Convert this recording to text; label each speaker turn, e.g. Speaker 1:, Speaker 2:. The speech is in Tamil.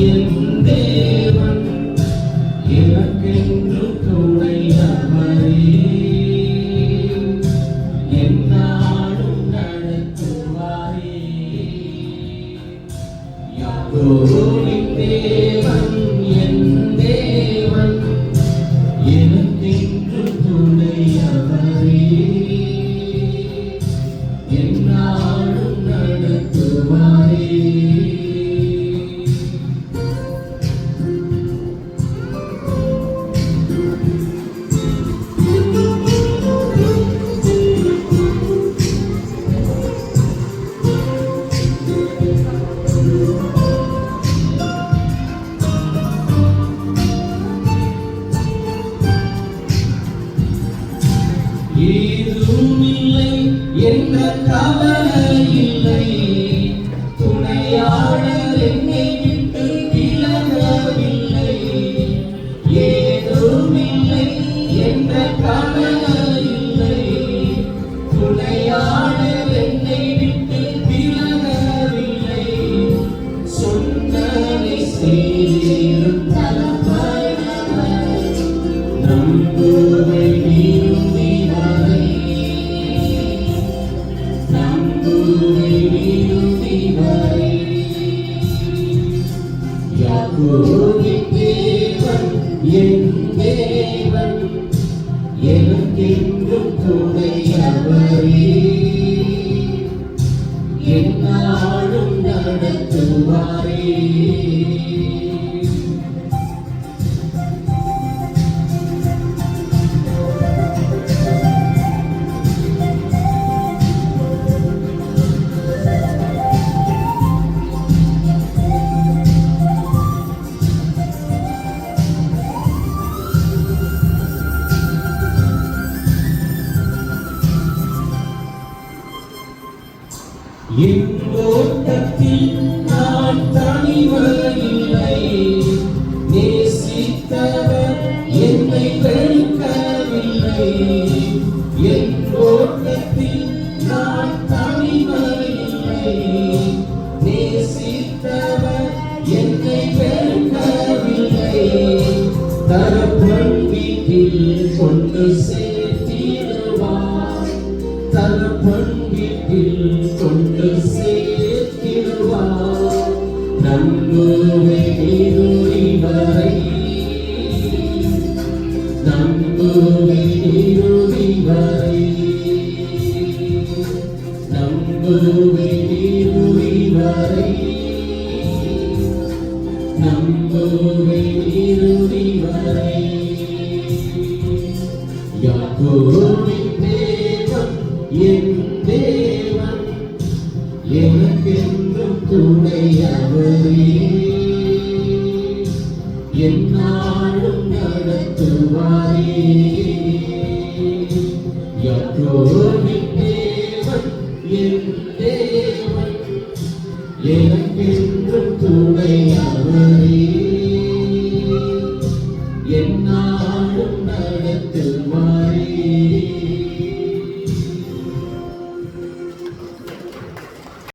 Speaker 1: என் தேவன் எனக்கென்று துணையவரே என்னாலும் நடத்துவாரே. யாக்கோபின் தேவன் என் தேவன் எனக்கென்று துணையவரே என்னாலும் நடத்துவாரே. ஏதும் இல்லை என்ற கவலை இல்லை, துணையாளர் என்னை விட்டு விலகவில்லை. ஏதும் இல்லை என்ற கவலை இல்லை, துணையாளர் என்னை விட்டு விலகவில்லை. சொன்னதை செய்திடும் தலப்பயணவர் நம்புவை யாக்கோபின் தேவன் என் தேவன் எனக்கென்றும் துணையவரே என்னாலும் நடத்துவாரே. என் ஓட்டத்தில் நான் தனிமையில்லை, நேசித்தவர் என்னை வெறுக்கவில்லை. என் ஓட்டத்தில் நான் தனிமையில்லை, நேசித்தவர் என்னை வெறுக்கவில்லை. தரப்பன் வீட்டில் கொண்டு சேர்த்திடுவார், தரப்பன் வீட்டில் கொண்டு சேர்த்திடுவார். நம்புவை நீருடி வரை, நம்புவை நீருடி வரை, நம்புவை நீருடி வரை, நம்புவை நீருடி வரை. யாக்கோபின் தேவன் என் தேவன் எனக்கென்றும் துணையவரே என்னாலும் நடத்துவாரே. யாக்கோபின் தேவன் என்